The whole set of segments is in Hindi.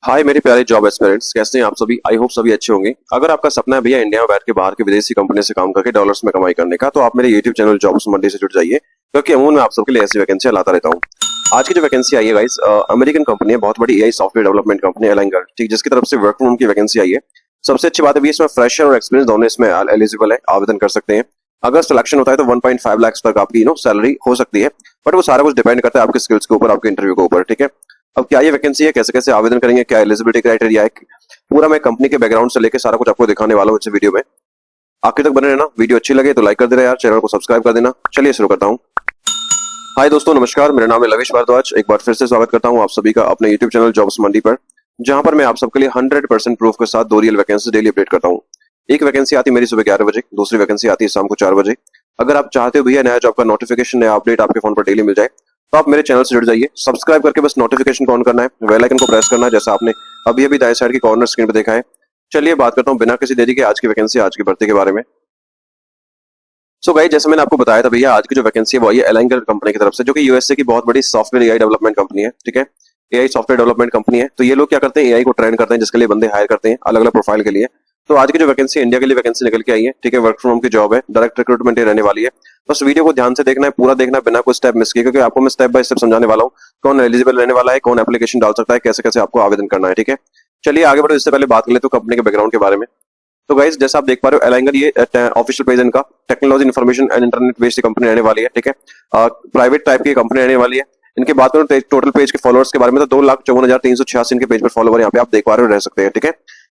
हाय मेरे प्यारे जॉब एस्पिरेंट्स, कैसे हैं आप सभी। आई होप सभी अच्छे होंगे। अगर आपका सपना है भैया इंडिया में बैठ के बाहर की विदेशी कंपनी से काम करके डॉलर्स में कमाई करने का, तो आप मेरे यूट्यूब चैनल जॉब्स मंडी से जुड़ जाइए, क्योंकि अमूमन मैं आप सबके लिए ऐसी वैकेंसी लाता रहता हूँ। आज की जो वैकेंसी आई है गाइस, अमेरिकन कंपनी है, बहुत बड़ी AI software development company aligner, ठीक, जिसकी तरफ से वर्क फ्रॉम होम की वैकेंसी आई है। सबसे अच्छी बात है भैया, इसमें फ्रेशर और एक्सपीरियंस दोनों इसमें एलिजिबल है, आवेदन कर सकते हैं। अगर सिलेक्शन होता है तो 1.5 लाख तक आपकी सैलरी हो सकती है, बट वो सारा कुछ डिपेंड करता है आपके स्किल्स के ऊपर, आपके इंटरव्यू के ऊपर, ठीक है। अब क्या ये वैकेंसी है, कैसे कैसे आवेदन करेंगे, क्या एलिजिबिलिटी क्राइटेरिया है, पूरा मैं कंपनी के बैकग्राउंड से लेकर सारा कुछ आपको दिखाने वाला हूँ इस वीडियो में। आखिर तक बने रहना। वीडियो अच्छी लगे तो लाइक कर देना यार, चैनल को सब्सक्राइब कर देना। चलिए शुरू करता हूँ। हाय दोस्तों, नमस्कार, मेरा नाम है लविश भारद्वाज। एक बार फिर से स्वागत करता हूँ आप सभी का अपने यूट्यूब चैनल जॉब्स मंडी पर, जहां पर मैं आप सबके लिए 100% प्रूफ के साथ 2 रियल वैकेंसी डेली अपडेट करता हूँ। एक वैकेंसी आती है मेरी सुबह 11 बजे, दूसरी वैकेंसी आती है शाम को 4 बजे। अगर आप चाहते हो भैया नया जॉब का नोटिफिकेशन, नया अपडेट आपके फोन पर डेली मिल जाए, तो आप मेरे चैनल से जुड़ जाइए। सब्सक्राइब करके बस नोटिफिकेशन को ऑन करना है, बेल आइकन को प्रेस करना है, जैसा आपने अभी अभी दाएं साइड की कॉर्नर स्क्रीन पर देखा है। चलिए बात करता हूँ बिना किसी देरी के आज की वैकेंसी, आज की भर्ती के बारे में। सो गाइस, जैसे मैंने आपको बताया था भैया, आज की जो वैकेंसी है वो ये एलाइनर कंपनी की तरफ से, जो कि यूएसए की बहुत बड़ी सॉफ्टवेयर एआई डेवलपमेंट कंपनी है, ठीक है। एआई सॉफ्टवेयर डेवलपमेंट कंपनी है, तो ये लोग क्या करते हैं, एआई को ट्रेन करते हैं, जिसके लिए बंदे हायर करते हैं अलग अलग प्रोफाइल के लिए। तो आज की जो वैकेंसी इंडिया के लिए वैकेंसी निकल के आई है, ठीक है, वर्क फ्रॉम होम की जॉब है, डायरेक्ट रिक्रूटमेंट ही रहने वाली है। बस वीडियो को ध्यान से देखना है, पूरा देखना है, बिना कोई स्टेप मिस किए, क्योंकि आपको मैं स्टेप बाय स्टेप समझाने वाला हूँ कौन एलिजिबल रहने वाला है, कौन एप्लीकेशन डाल सकता है, कैसे कैसे आपको आवेदन करना है, ठीक है। चलिए आगे बढ़ो, इससे पहले बात कर ले तो कंपनी के बैकग्राउंड के बारे में। तो गाइस, जैसा आप देख पा रहे हो, एलाइनर ये ऑफिशियल पेज इनका technology information and internet based company रहने वाली है, ठीक है। प्राइवेट टाइप की कंपनी रहने वाली है। इनके बात करूं टोटल पेज के फॉलोअर्स के बारे में, तो 2,54,386 इनके पेज पर फॉलोवर यहाँ पे आप देख पा रहे हो, रह सकते हैं, ठीक है।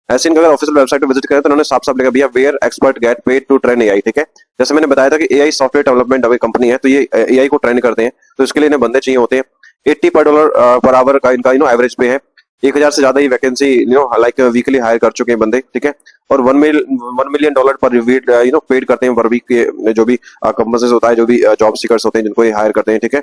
ऐसे इनका अगर ऑफिशियल वेबसाइट पे विजिट करें तो उन्होंने साफ साफ लिखा भैया, where expert get paid to train AI, ठीक है। जैसे मैंने बताया था कि एआई सॉफ्टवेयर डेवलपमेंट अभी कंपनी है, तो ये एआई को ट्रेन करते हैं, तो इसके लिए इन्हें बंदे चाहिए होते हैं। $80 पर आवर का इनका एवरेज पे है। 1,000 से ज्यादा ये वैकेंसी लाइक वीकली हायर कर चुके हैं बंदे, ठीक है। और $1 मिलियन पर वीक पेड करते हैं पर वीक के, जो भी कंपनीज होता है, जो भी जॉब सीकर्स होते हैं, जिनको ये हायर करते हैं, ठीक है।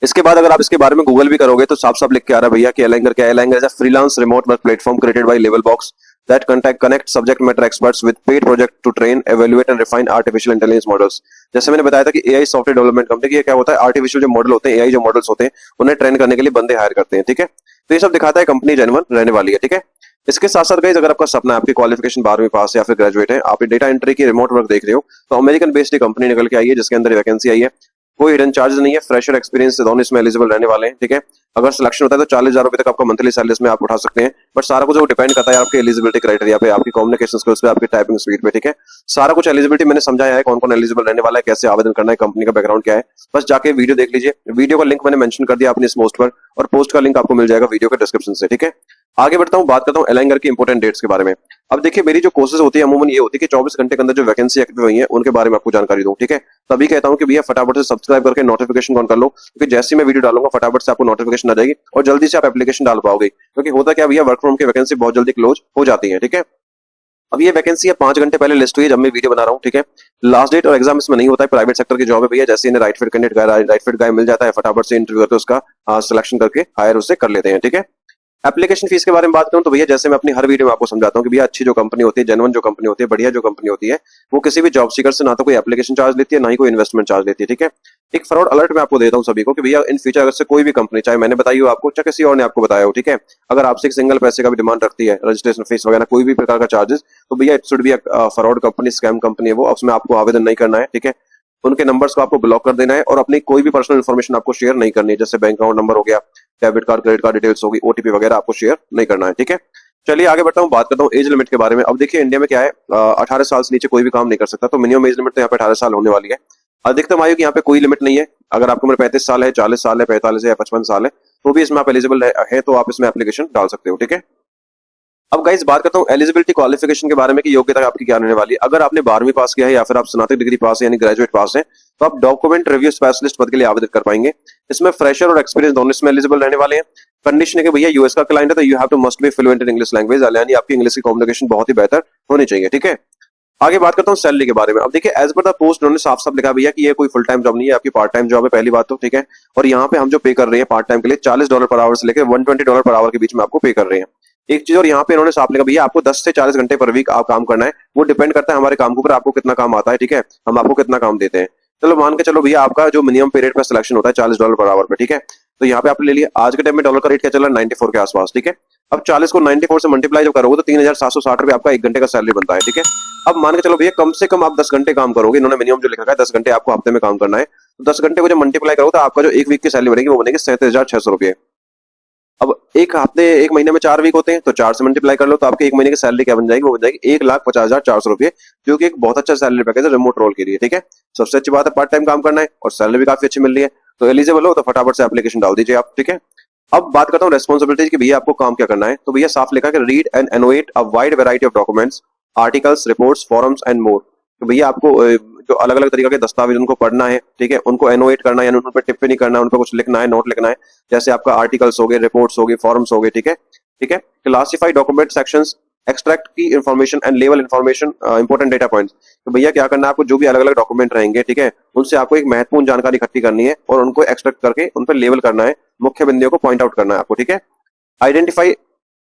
इसके बाद अगर आप इसके बारे में गूगल भी करोगे तो साफ साफ लिख के आ रहा है भैया कि एलाइनर क्या है। Aligner is a freelance remote work platform created by Labelbox that connect subject matter experts with paid project to train evaluate and refine artificial intelligence models. जैसे मैंने बताया था कि एआई सॉफ्टवेयर डेवलपमेंट कंपनी की क्या होता है, आर्टिफिशियल जो मॉडल होते हैं, एआई जो मॉडल्स होते हैं, उन्हें ट्रेन करने के लिए बंदे हायर करते हैं, ठीक है। तो ये सब दिखाता है कंपनी जेन्युइन रहने वाली है, ठीक है। इसके साथ साथ गाइस, अगर आपका सपना है, आपकी क्वालिफिकेशन 12वीं पास है या फिर ग्रेजुएट है, आप डेटा एंट्री की रिमोट वर्क देख रहे हो, तो अमेरिकन बेस्ड कंपनी निकल के आई है, जिसके अंदर वैकेंसी आई है। कोई हिडन चार्ज नहीं है, फ्रेशर एक्सपीरियंस दोनों इसमें एलिजिबल रहने वाले हैं, ठीक है। अगर सिलेक्शन होता है तो 40,000 रुपए तक आपका मंथली सैलरी में आप उठा सकते हैं, बट सारा कुछ वो डिपेंड करता है आपके एलिजिबिलिटी क्राइटेरिया पे, आपकी कम्युनिकेशन स्किल्स पे, आपकी टाइपिंग स्पीड पे, ठीक है। सारा कुछ एलिजिबिलिटी मैंने समझाया है, कौन कौन एलिजिबल रहने वाला है, कैसे आवेदन करना है, कंपनी का बैकग्राउंड क्या है। बस जाके वीडियो देख लीजिए, वीडियो का लिंक मैंने मेंशन कर दिया अपनी इस पोस्ट पर, और पोस्ट का लिंक आपको मिल जाएगा वीडियो के डिस्क्रिप्शन से, ठीक है। आगे बढ़ता हूँ, बात करता हूँ एलाइनर की इंपोर्टेंट डेट्स के बारे में। अब देखिए, मेरी जो कोर्सेज होती है अमूमन ये होती है कि 24 घंटे के अंदर जो वैकेंसी एक्टिव हुई है उनके बारे में आपको जानकारी दूं, ठीक है। तभी कहता हूं कि भैया फटाफट से सब्सक्राइब करके नोटिफिकेशन ऑन कर लो, क्योंकि जैसे ही मैं वीडियो डालूंगा फटाफट से आपको नोटिफिकेशन आ जाएगी और जल्दी से आप एप्लीकेशन डाल पाओगे। क्योंकि होता क्या भैया, वर्क फ्रॉम की वैकेंसी बहुत जल्दी क्लोज हो जाती है, ठीक है। अब ये वैकेंसी है 5 घंटे पहले लिस्ट हुई है जब मैं वीडियो बना रहा हूँ, ठीक है। लास्ट डेट और एग्जाम इसमें नहीं होता है, प्राइवेट सेक्टर की जॉब है भैया। जैसे इन्हें right fit candidate right fit guy मिल जाता है, फटाफट से इंटरव्यू करके उसका सिलेक्शन करके हायर उससे कर लेते हैं, ठीक है। एप्लीकेशन फीस के बारे में बात करूं तो भैया, जैसे मैं अपनी हर वीडियो में आपको समझाता हूं कि भैया अच्छी जो कंपनी होती है, जेन्युइन जो कंपनी होती है, बढ़िया जो कंपनी होती है, वो किसी भी जॉब सीकर से ना तो कोई एप्लीकेशन चार्ज लेती है, ना ही कोई इन्वेस्टमेंट चार्ज लेती है, ठीक है। एक फ्रॉड अलर्ट मैं आपको देता हूं सभी को कि भैया इन फ्यूचर अगर से कोई भी कंपनी, चाहे मैंने बताई हो आपको, चाहे किसी और ने आपको बताया हो, ठीक है, अगर आपसे एक सिंगल पैसे का भी डिमांड रखती है, रजिस्ट्रेशन फीस वगैरह कोई भी प्रकार का चार्जेस, तो भैया it should be fraud company, scam company है वो, उसमें आपको आवेदन नहीं करना है, ठीक है। उनके नंबर्स को आपको ब्लॉक कर देना है और अपनी कोई भी पर्सनल इन्फॉर्मेशन आपको शेयर नहीं करनी है, जैसे बैंक अकाउंट नंबर हो गया, debit card credit card details होगी, ओटीपी वगैरह आपको शेयर नहीं करना है, ठीक है। चलिए आगे बढ़ता हूँ, बात करता हूँ एज लिमिट के बारे में। अब देखिए, इंडिया में क्या है, 18 साल से नीचे कोई भी काम नहीं कर सकता, तो मिनिमम एज लिमिट तो यहाँ पे 18 साल होने वाली है। अधिकतम आयु की यहाँ पे कोई लिमिट नहीं है। अगर आपकी उम्र 35 साल है, 40 साल है, 45 है या 55 साल है, तो भी इसमें आप एलिजिबल है, तो आप इसमें एप्लीकेशन डाल सकते हो, ठीक है। अब गाइस बात करता हूँ एलिजिबिलिटी क्वालिफिकेशन के बारे में कि योग्यता आपकी क्या रहने वाली है। अगर आपने 12वीं पास किया है या फिर आप स्नातक डिग्री पास है, यानी ग्रेजुएट पास है, तो आप डॉक्यूमेंट रिव्यू स्पेशलिस्ट पद के लिए आवेदन कर पाएंगे। इसमें फ्रेशर और एक्सपीरियंस दोनों इसमें एलिजिबल रहने वाले हैं। कंडीशन है कि भैया यूएस का क्लाइंट है, तो you have to must be fluent in English language, यानी आपकी इंग्लिश की कम्युनिकेशन बहुत ही बेहतर होनी चाहिए, ठीक है। आगे बात करता हूँ सैलरी के बारे में। अब देखिए, एज पर द पोस्ट उन्होंने साफ साफ लिखा भैया कि ये कोई फुल टाइम जॉब नहीं है, आपकी पार्ट टाइम जॉब है, पहली बात तो, ठीक है। और यहाँ पे हम जो पे कर रहे हैं पार्ट टाइम के लिए $40 पर आवर से लेकर $120 पर आवर के बीच में आपको पे कर रहे हैं। एक चीज और यहाँ पे इन्होंने साफ लिखा भैया, आपको 10 से 40 घंटे पर वीक आप काम करना है, वो डिपेंड करता है हमारे काम के ऊपर, आपको कितना काम आता है, ठीक है, हम आपको कितना काम देते हैं। चलो मान के चलो भैया, आपका जो मिनिमम पीरियड पर सिलेक्शन होता है $40 पर आवर पे, ठीक है। तो यहाँ पे आपने ले लिया। आज के टाइम में डॉलर का रेट क्या चल रहा है, 94 के आसपास, ठीक है। अब 40 को 94 से मल्टीप्लाई जब करोगे तो 3760 रुपए आपका 1 घंटे का सैलरी बनता है, ठीक है। अब मान के चलो भैया कम से कम आप 10 घंटे काम करोगे, इन्होंने मिनिमम जो लिखा है 10 घंटे आपको हफ्ते में काम करना है, तो 10 घंटे को जब मल्टीप्लाई करोगे तो आपका जो एक वीक की सैलरी बनेगी वो बनेगी 37,600 रुपए। अब एक हफ्ते एक महीने में 4 वीक होते हैं, तो 4 से मल्टीप्लाई कर लो तो आपके एक महीने की सैलरी क्या बन जाएगी, वो बन जाएगी 1,50,400 रुपए, जो कि एक बहुत अच्छा सैलरी पैकेज है रिमोट रोल के लिए, ठीक है। सबसे अच्छी बात है पार्ट टाइम काम करना है और सैलरी भी काफी अच्छी मिल रही है, तो एलिजिबल हो तो फटाफट से एप्लीकेशन डाल दीजिए आप, ठीक है। अब बात करता हूँ रेस्पॉन्सिबिलिटीज की, भैया आपको काम क्या करना है। तो भैया साफ लिखा है read and annotate a wide variety of documents, articles, reports, forms and more. तो भैया आपको जो अलग अलग तरीके के दस्तावेज उनको पढ़ना है, ठीक है, उनको एनोवेट करना है, यानी उन पर टिप्पणी करना है, उन पर कुछ लिखना है, नोट लिखना है, जैसे आपका आर्टिकल्स हो गए, रिपोर्ट्स हो गए, फॉर्म्स हो गए, ठीक है, ठीक है। क्लासिफाई डॉक्यूमेंट सेक्शंस, एक्सट्रैक्ट की information and level information, important data points. तो भैया क्या करना है आपको, जो भी अलग अलग डॉक्यूमेंट रहेंगे, ठीक है, उनसे आपको एक महत्वपूर्ण जानकारी इकट्ठी करनी है और उनको एक्सट्रैक्ट करके उन पर लेवल करना है, मुख्य बिंदुओं को पॉइंट आउट करना है आपको, ठीक है। Identify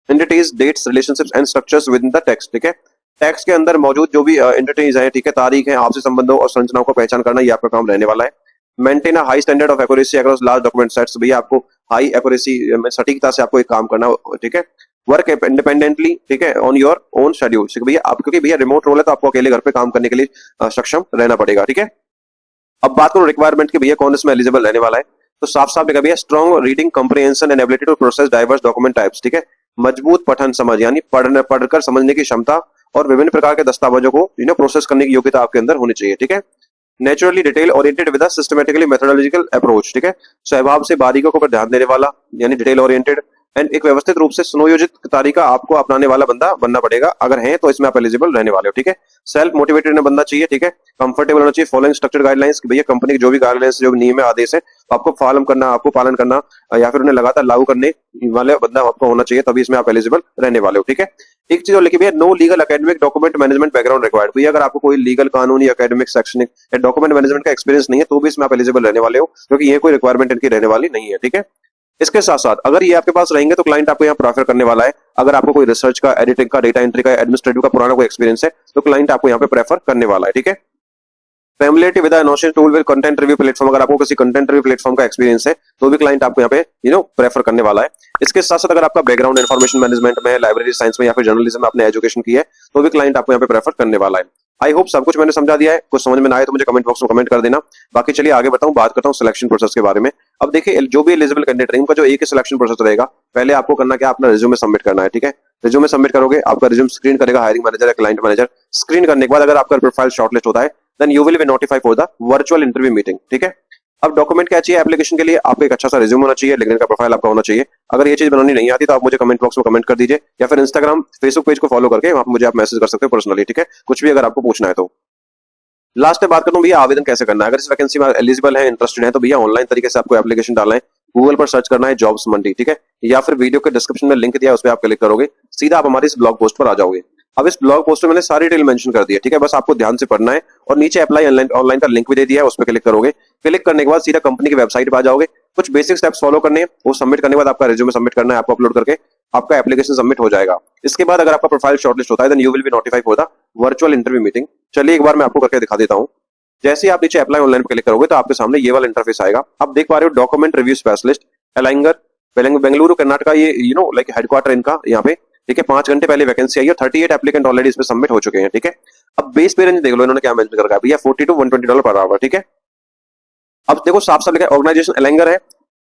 entities, dates, relationships and structures within the text, ठीक है। टेक्स्ट के अंदर मौजूद जो भी एंटिटीज है, ठीक है, तारीख है, आपसी संबंधों और संरचनाओं को पहचान करना, ये आपका काम रहने वाला है। Maintain a high standard of accuracy across large document sets, भैया आपको हाई एक्यूरेसी में सटीकता से आपको एक काम करना, ठीक है। वर्क इंडिपेंडेंटली, ठीक है, ऑन योर ओन शेड्यूल, भैया आप, क्योंकि भैया रिमोट रोल है तो आपको अकेले घर पे काम करने के लिए सक्षम रहना पड़ेगा, ठीक है। अब बात करो रिक्वायरमेंट की, भैया कौन इसमें एलिजिबल रहने वाला है। तो साफ साफ लिखा भैया strong reading comprehension and ability to process diverse document types, ठीक है। मजबूत पठन समझ, यानी पढ़कर समझने की क्षमता और विभिन्न प्रकार के दस्तावेजों को प्रोसेस करने की योग्यता आपके अंदर होनी चाहिए, ठीक है। Naturally detail oriented with systematically methodological approach, ठीक है। स्वभाव से बारीकियों पर ध्यान देने वाला, यानी डिटेल ओरिएंटेड एंड एक व्यवस्थित रूप से सुनियोजित तरीका आपको अपनाने वाला बंदा बनना पड़ेगा। अगर है तो इसमें आप एलिजिबल रहने वाले हो, ठीक है। सेल्फ मोटिवेटेड बंदा चाहिए, ठीक है। कंफर्टेबल होना चाहिए फॉलोइंग स्ट्रक्चर्ड गाइडलाइंस, भैया कंपनी की जो भी गाइडलाइंस, जो नियम है, आदेश है, तो आपको आपको पालन करना या फिर उन्हें लगातार लागू करने वाले बंदा आपको होना चाहिए, तभी इसमें आप एलिजिबल रहने वाले हो, ठीक है। एक चीज और लिखी भैया, no legal academic document management background required, भैया अगर आपको कोई लीगल, कानूनी, एकेडमिक, शैक्षणिक या डॉक्यूमेंट मैनेजमेंट का एक्सपीरियंस नहीं है तो भी इसमें आप एलिजिबल रहने वाले हो, क्योंकि ये कोई रिक्वायरमेंट इनकी रहने वाली नहीं है, ठीक है। इसके साथ साथ अगर ये आपके पास रहेंगे तो क्लाइंट आपको यहाँ प्रेफर करने वाला है। अगर आपको कोई रिसर्च का, एडिटिंग का, डेटा एंट्री का, एडमिनिस्ट्रेटिव का पुराना कोई एक्सपीरियंस है तो क्लाइंट आपको यहाँ पे प्रेफर करने वाला है, ठीक है। Familiarity with notion tool with content review platform, अगर आपको किसी कंटेंट रिव्यू प्लेटफॉर्म का एक्सपीरियंस है तो भी क्लाइंट आपको यहाँ पे प्रेफर करने वाला है। इसके साथ साथ अगर आपका बैकग्राउंड इंफॉर्मेशन मैनेजमेंट में, लाइब्रेरी साइंस में या फिर जर्नलिज्म में आपने एजुकेशन की है तो भी क्लाइंट आपको यहाँ पे प्रेफर करने वाला है। आई होप सब कुछ मैंने समझा दिया है। कुछ समझ में ना आए तो मुझे कमेंट बॉक्स में कमेंट कर देना। बाकी चलिए आगे बताऊं, बात करता हूं सिलेक्शन प्रोसेस के बारे में। अब देखिए जो भी एलिजिबल कैंडिडेट है उनका जो एक ही सिलेक्शन प्रोसेस रहेगा। पहले आपको करना क्या, अपना रिज्यूमे सबमिट करना है, ठीक है। रिज्यूमे सबमिट करोगे, आपका रिज्यूम स्क्रीन करेगा हायरिंग मैनेजर या क्लाइंट मैनेजर। स्क्रीन करने के बाद अगर आपका प्रोफाइल शॉर्टलिस्ट होता है then you will be notified for the virtual interview meeting, ठीक है। अब डॉक्यूमेंट क्या चाहिए एप्लीकेशन के लिए, आपको एक अच्छा सा रिज्यूम होना चाहिए, लिंक्डइन का प्रोफाइल आपका होना चाहिए। अगर ये चीज बनानी नहीं आती तो आप मुझे कमेंट बॉक्स में कमेंट कर दीजिए या फिर इंस्टाग्राम, फेसबुक पेज को फॉलो करके आप मुझे मैसेज कर सकते हो पर्सनली, ठीक है, कुछ भी अगर आपको पूछना है तो। लास्ट में बात करता हूँ भैया आवेदन कैसे करना है। अगर इस वैकेंसी में एलिजिबल है, इंटरेस्टेड है तो भैया ऑनलाइन तरीके से आपको एप्लीकेशन डालना है। गूगल पर सर्च करना है जॉब्स मंडी, ठीक है, या फिर वीडियो के डिस्क्रिप्शन में लिंक दिया है उस पर आप क्लिक करोगे, सीधा आप हमारे इस ब्लॉग पोस्ट पर आ जाओगे। अब इस ब्लॉग पोस्ट में मैंने सारी डिटेल मेंशन कर दी है, ठीक है, बस आपको ध्यान से पढ़ना है। और नीचे अप्लाई ऑनलाइन का लिंक भी दे दिया है, उस पर क्लिक करोगे। क्लिक करने के बाद सीधा कंपनी की वेबसाइट पर आ जाओगे। कुछ बेसिक स्टेप्स फॉलो करने हैं, वो सबमिट करने के बाद आपका रिज्यूमे सबमिट करना है, आपको अपलोड करके आपका एप्लीकेशन सबमिट हो जाएगा। इसके बाद अगर आपका प्रोफाइल शॉर्टलिस्ट होता है then you will be notified for the virtual interview meeting. चलिए एक बार मैं आपको करके दिखा देता हूँ। जैसे ही आप नीचे अप्लाई ऑनलाइन पर क्लिक करोगे तो आपके सामने ये वाला इंटरफेस आएगा। आप देख पा रहे हो document review specialist Aligner, Bengaluru Karnataka, ये लाइक हेडक्वार्टर इनका यहाँ पे, ठीक है। 5 घंटे पहले वैकेंसी आई है, 38 एप्लीकेंट ऑलरेडी इसमें सबमिट हो चुके हैं, ठीक है। अब बेस पे रेंज देख लो इन्होंने क्या मेंशन कर रखा है भैया, $40 to $120 पर आवर, ठीक है। अब देखो साफ साफ लिखा है ऑर्गेनाइजेशन एलाइंगर है,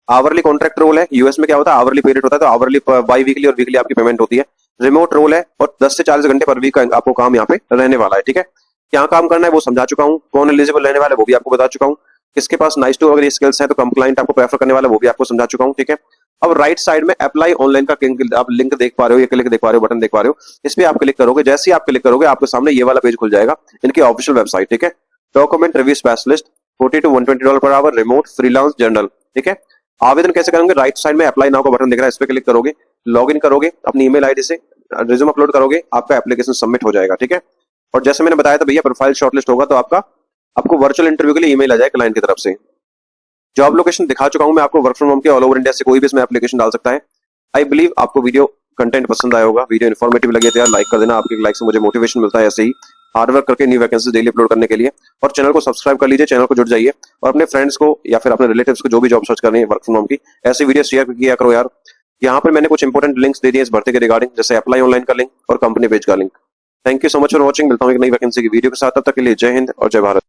आवरली कॉन्ट्रैक्ट रोल है। यूएस में क्या होता है, आवरली पीरियड होता है, तो आवरली बाई वीकली और वीकली आपकी पेमेंट होती है। रिमोट रोल है और 10 से 40 घंटे पर वीक का आपको काम यहाँ पे रहने वाला है, ठीक है। क्या काम करना है वो समझा चुका हूँ, कौन एलिजिबल रहने वाला है वो भी आपको बता चुका हूँ, किसके पास नाइस टू अगर स्किल्स है तो क्लाइंट आपको प्रेफर करने वाला है वो भी आपको समझा चुका हूँ, ठीक है। अब राइट साइड में अप्लाई ऑनलाइन का आप लिंक देख पा रहे हो, ये क्लिक देख पा रहे हो, बटन देख पा रहे हो, इस पे आप क्लिक करोगे। जैसे ही आप क्लिक करोगे आपके सामने ये वाला पेज खुल जाएगा, इनकी ऑफिशियल वेबसाइट, ठीक है। Document review specialist, $40 to $120 per hour, remote, freelance, general, ठीक है। आवेदन कैसे करेंगे, राइट साइड में अप्लाई नाउ का बटन दिख रहा है, इस पे क्लिक करोगे, लॉग इन करोगे अपनी ईमेल आईडी से, रिज्यूम अपलोड करोगे, आपका एप्लीकेशन सबमिट हो जाएगा, ठीक है। और जैसे मैंने बताया था भैया प्रोफाइल शॉर्टलिस्ट होगा तो आपको वर्चुअल इंटरव्यू के लिए ईमेल आ जाए क्लाइंट की तरफ से। जॉब लोकेशन दिखा चुका हूं मैं आपको, वर्क फ्रॉम होम के ऑल ओवर इंडिया से कोई भी इसमें एप्लीकेशन डाल सकता है। आई बिलीव आपको वीडियो कंटेंट पसंद आया होगा, वीडियो इन्फॉर्मेटिव लगे तो यार लाइक कर देना, आपके लाइक से मुझे मोटिवेशन मिलता है ऐसे ही हार्डवर्क करके न्यू वैकेंसी डेली अपलोड करने के लिए। और चैनल को सब्सक्राइब कर लीजिए, चैनल को जुड़ जाइए और अपने फ्रेंड्स को या फिर अपने रिलेटिव्स को जो भी जॉब सर्च कर रहे हैं वर्क फ्रॉम होम की, ऐसी वीडियो शेयर किया करो यार। यहाँ पर मैंने कुछ इंपॉर्टेंट लिंक्स दे दिए इस भर्ती के रिगार्डिंग, जैसे अप्लाई ऑनलाइन का लिंक और कंपनी पेज का link. Thank you so much for watching. मिलता हूँ एक नई वैकेंसी की वीडियो के साथ, तब तक के लिए जय हिंद और जय भारत।